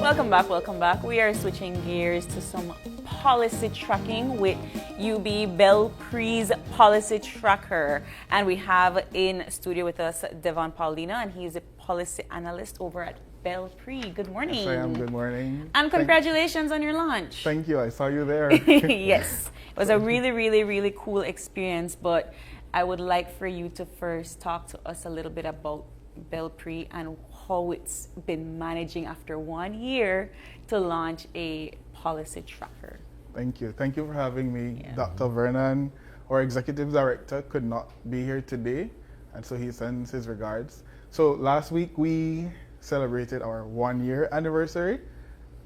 Welcome back, welcome back. We are switching gears to some policy tracking with UB BelPri's policy tracker. And we have in studio with us Devon Paulina, and he's a policy analyst over at BelPri. Good morning. Yes, I am. Good morning. And congratulations on your launch. Thank you. I saw you there. Yes. It was a really cool experience, but I would like for you to first talk to us a little bit about BelPri and how it's been managing after 1 year to launch a policy tracker. Thank you. Thank you for having me. Yeah. Dr. Vernon, our executive director, could not be here today, and so he sends his regards. So last week we celebrated our 1 year anniversary,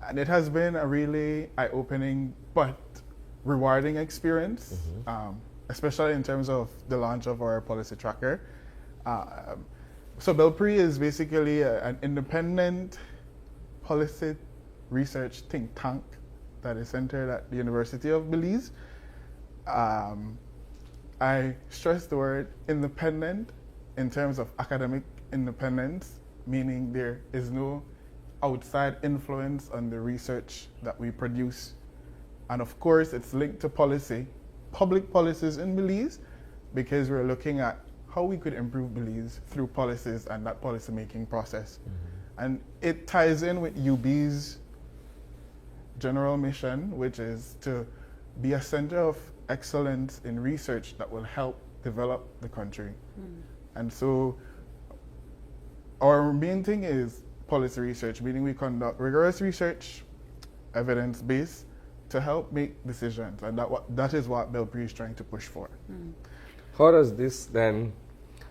and it has been a really eye-opening but rewarding experience, especially in terms of the launch of our policy tracker. So BelPri is basically an independent policy research think tank that is centered at the University of Belize. I stress the word independent in terms of academic independence, meaning there is no outside influence on the research that we produce. And of course, it's linked to policy, public policies in Belize, because we're looking at how we could improve Belize through policies and that policy-making process. And it ties in with UB's general mission, which is to be a center of excellence in research that will help develop the country. And so our main thing is policy research, meaning we conduct rigorous research, evidence-based, to help make decisions. And that is what BelPri is trying to push for. How does this then,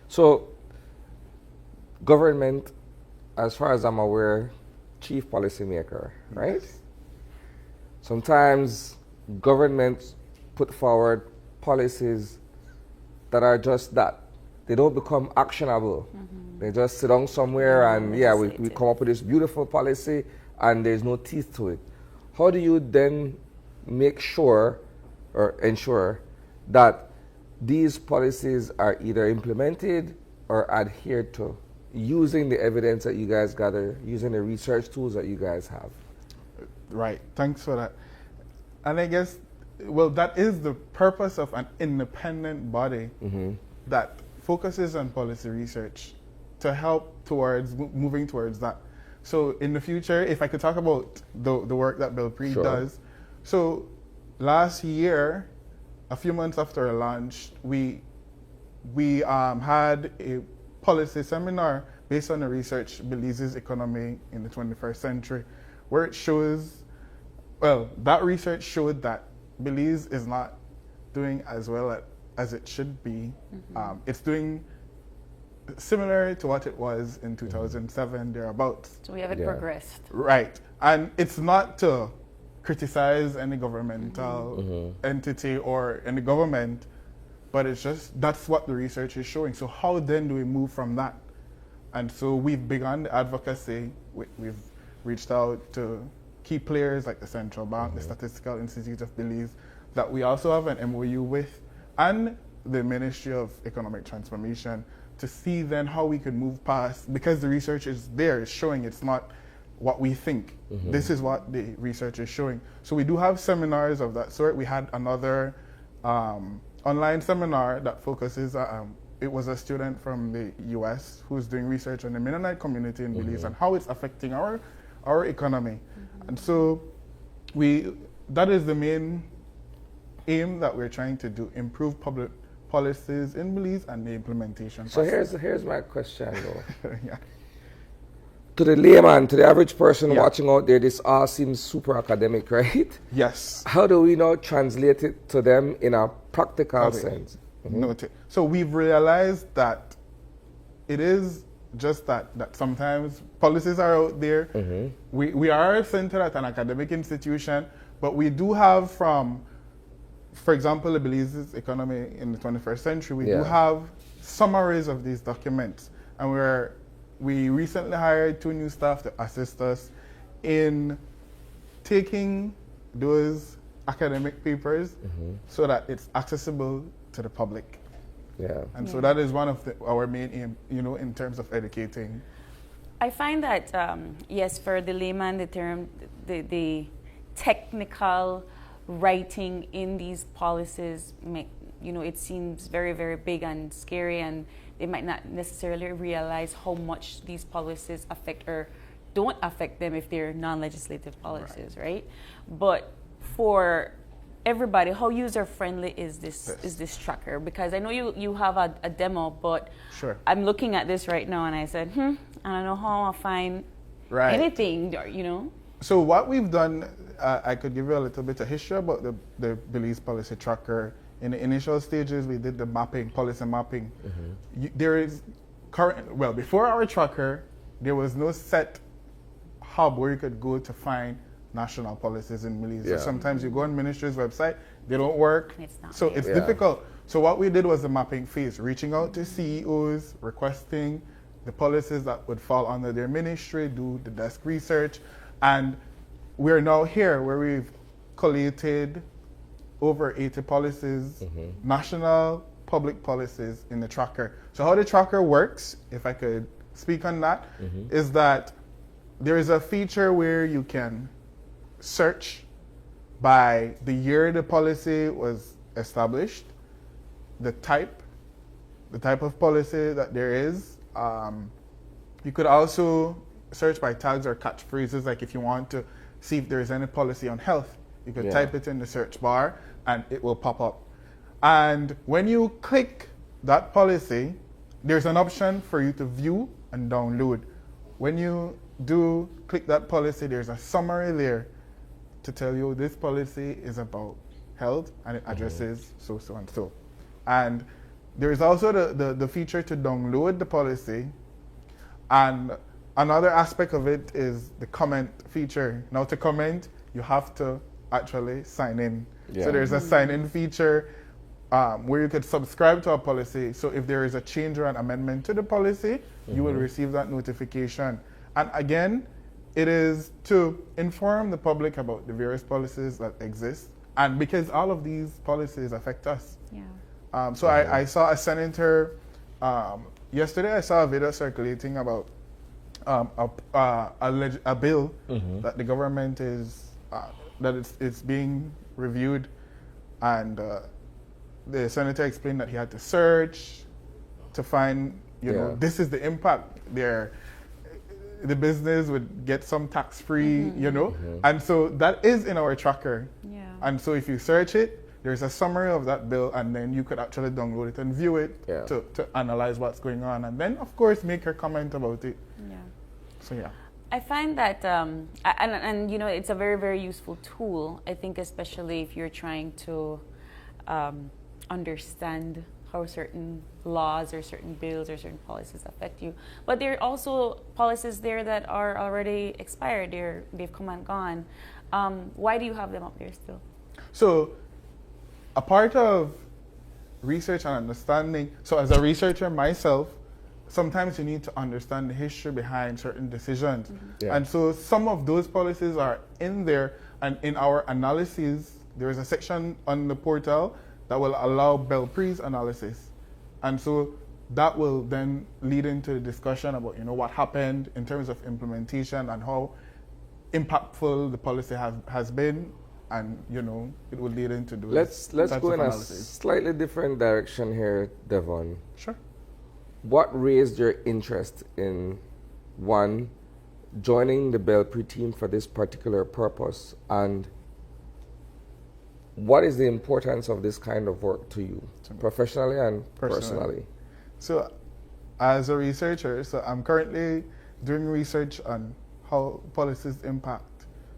so government, as far as I'm aware, chief policymaker, right? Yes. Sometimes governments put forward policies that are just that. They don't become actionable. They just sit down somewhere and we come up with this beautiful policy and there's no teeth to it. How do you then make sure or ensure that these policies are either implemented or adhered to, using the evidence that you guys gather, using the research tools that you guys have? Right, thanks for that. And I guess, well, that is the purpose of an independent body that focuses on policy research to help towards moving towards that. So in the future, if I could talk about the work that BelPri does. So last year, a few months after our launch, we had a policy seminar based on the research Belize's economy in the 21st century, where it shows, well, that research showed that Belize is not doing as well as it should be. It's doing similar to what it was in 2007, thereabouts. So we haven't progressed. Right. And it's not to criticize any governmental entity or any government, but it's just that's what the research is showing. So how then do we move from that? And so we've begun the advocacy. We've reached out to key players like the Central Bank, the Statistical Institute of Belize, that we also have an MOU with, and the Ministry of Economic Transformation, to see then how we can move past, because the research is there, it's showing it's not what we think. This is what the research is showing. So we do have seminars of that sort. We had another online seminar that focuses, it was a student from the US who's doing research on the Mennonite community in Belize and how it's affecting our economy. And so that is the main aim that we're trying to do, improve public policies in Belize and the implementation process. So here's my question though. To the layman, to the average person watching out there, this all seems super academic, right? Yes. How do we now translate it to them in a practical sense? Noted. So we've realized that it is just that sometimes policies are out there. We are centered at an academic institution, but we do have for example, the Belize's economy in the 21st century, we do have summaries of these documents. And we recently hired 2 new staff to assist us in taking those academic papers so that it's accessible to the public. Yeah. And so that is one of our main aim, in terms of educating I find that, yes, for the layman, the term, the technical writing in these policies make, it seems very, very big and scary, and they might not necessarily realize how much these policies affect or don't affect them if they're non-legislative policies, right? But for everybody, how user-friendly is this tracker? Because I know you have a demo, but Sure. I'm looking at this right now, and I said, I don't know how I'll find anything, So what we've done, I could give you a little bit of history about the Belize policy tracker. In the initial stages, we did the mapping, policy mapping. There is before our tracker, there was no set hub where you could go to find national policies in Belize. Yeah. So sometimes you go on ministry's website, they don't work. It's not So there. it's difficult. So what we did was the mapping phase, reaching out to CEOs, requesting the policies that would fall under their ministry, do the desk research, and we're now here where we've collated over 80 policies, national public policies in the tracker. So how the tracker works, if I could speak on that, is that there is a feature where you can search by the year the policy was established, the type of policy that there is. You could also search by tags or catchphrases, like if you want to see if there is any policy on health, you could type it in the search bar and it will pop up. And when you click that policy, there's an option for you to view and download. When you do click that policy, there's a summary there to tell you this policy is about health and it addresses so and so. And there is also the feature to download the policy. And another aspect of it is the comment feature. Now to comment, you have to actually sign in. Yeah. So there's a sign-in feature where you could subscribe to a policy. So if there is a change or an amendment to the policy, you will receive that notification. And again, it is to inform the public about the various policies that exist. And because all of these policies affect us. Yeah. So I saw a senator, yesterday I saw a video circulating about a bill that the government is, that it's being reviewed, and the senator explained that he had to search to find, this is the impact there. The business would get some tax-free, and so that is in our tracker. Yeah. And so if you search it, there's a summary of that bill, and then you could actually download it and view it to analyze what's going on, and then of course make your comment about it. Yeah. So yeah. I find that, and it's a very, very useful tool. I think especially if you're trying to understand how certain laws or certain bills or certain policies affect you. But there are also policies there that are already expired. They've come and gone. Why do you have them up there still? So a part of research and understanding, so as a researcher myself, sometimes you need to understand the history behind certain decisions. Yeah. And so some of those policies are in there, and in our analysis, there is a section on the portal that will allow BelPri's analysis. And so that will then lead into the discussion about, what happened in terms of implementation and how impactful the policy has been, and, it will lead into those Let's types go of in a analysis. slightly different direction here, Devon. Sure. What raised your interest in, one, joining the BelPri team for this particular purpose, and what is the importance of this kind of work to you, professionally and personally? So, as a researcher, I'm currently doing research on how policies impact.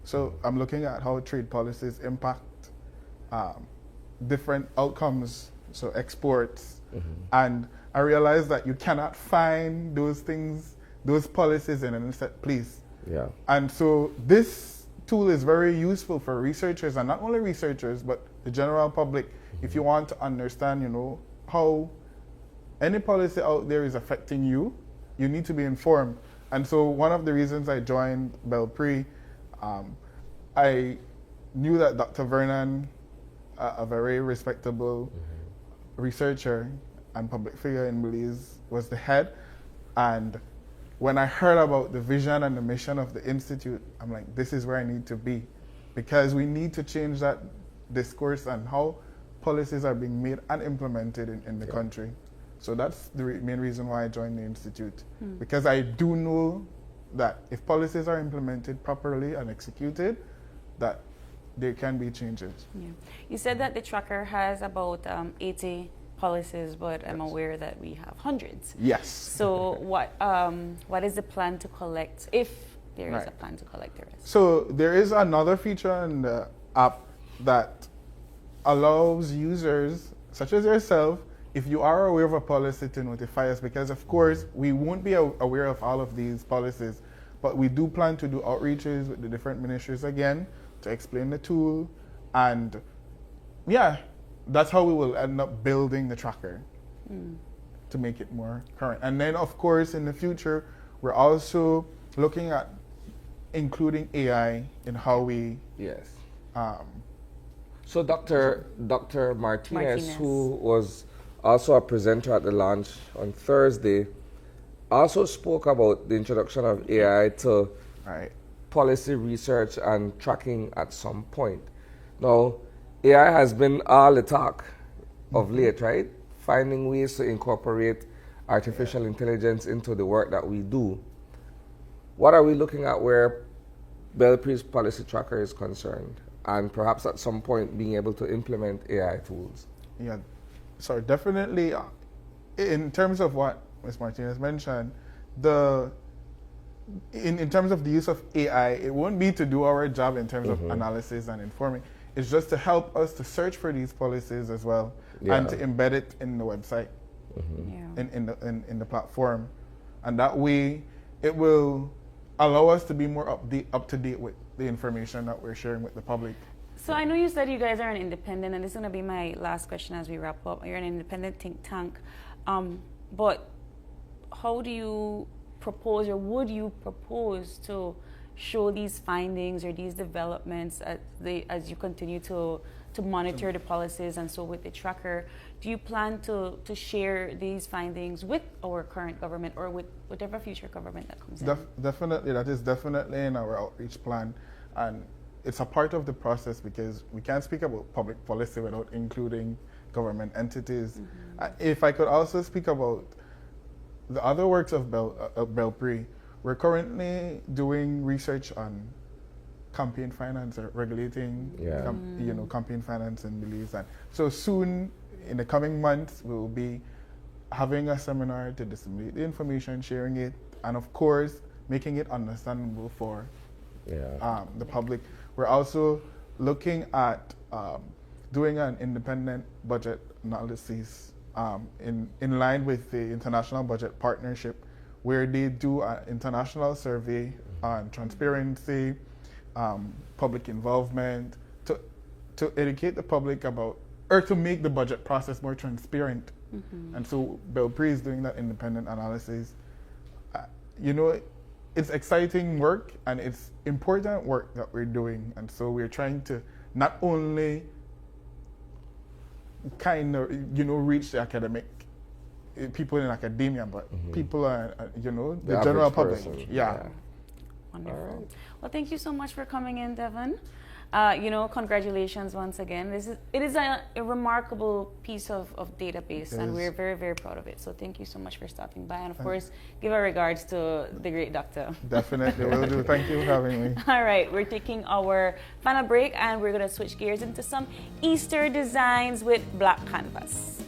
So I'm looking at how trade policies impact different outcomes, so exports, and I realized that you cannot find those things, those policies in a set place. Yeah. And so this tool is very useful for researchers, and not only researchers, but the general public, if you want to understand, how any policy out there is affecting you, you need to be informed. And so one of the reasons I joined BelPri, I knew that Dr. Vernon, a very respectable researcher and public figure in Belize, was the head, and when I heard about the vision and the mission of the Institute, I'm like, this is where I need to be. Because we need to change that discourse and how policies are being made and implemented in the country. So that's the main reason why I joined the Institute. Because I do know that if policies are implemented properly and executed, that there can be changes. Yeah. You said that the tracker has about 80 policies, but I'm aware that we have hundreds. Yes. So what is the plan to collect, if there is a plan to collect the rest? So there is another feature in the app that allows users, such as yourself, if you are aware of a policy, to notify us, because of course we won't be aware of all of these policies, but we do plan to do outreaches with the different ministries again to explain the tool, and yeah, that's how we will end up building the tracker to make it more current. And then of course in the future we're also looking at including AI in how we so Dr. Martinez, who was also a presenter at the launch on Thursday, also spoke about the introduction of AI to policy research and tracking at some point. Now, AI has been all the talk of late, right? Finding ways to incorporate artificial intelligence into the work that we do. What are we looking at where BelPri's policy tracker is concerned, and perhaps at some point being able to implement AI tools? Yeah, so definitely in terms of what Ms. Martinez mentioned, in terms of the use of AI, it won't be to do our job in terms of analysis and informing. It's just to help us to search for these policies as well, and to embed it in the website, in the platform, and that way it will allow us to be more up to date with the information that we're sharing with the public. So I know you said you guys are an independent, and this is going to be my last question as we wrap up. You're an independent think tank, but how do you propose, or would you propose to show these findings or these developments as you continue to monitor the policies, and so with the tracker, do you plan to share these findings with our current government or with whatever future government that comes in? Definitely, that is definitely in our outreach plan, and it's a part of the process because we can't speak about public policy without including government entities. If I could also speak about the other works of BelPri, we're currently doing research on campaign finance, or regulating campaign finance in Belize. And so soon, in the coming months, we will be having a seminar to disseminate the information, sharing it, and of course, making it understandable for the public. We're also looking at doing an independent budget analysis in line with the International Budget Partnership, where they do an international survey on transparency, public involvement, to educate the public about, or to make the budget process more transparent. And so BelPri is doing that independent analysis. It's exciting work, and it's important work that we're doing. And so we're trying to not only kind of, reach the academic people in academia, but people are, the general public. Wonderful. Right. Well, thank you so much for coming in, Devon. Congratulations once again. It is a remarkable piece of database, and we're very, very proud of it. So thank you so much for stopping by, and of course, give our regards to the great doctor. Definitely will do. Thank you for having me. All right, we're taking our final break, and we're going to switch gears into some Easter designs with black canvas.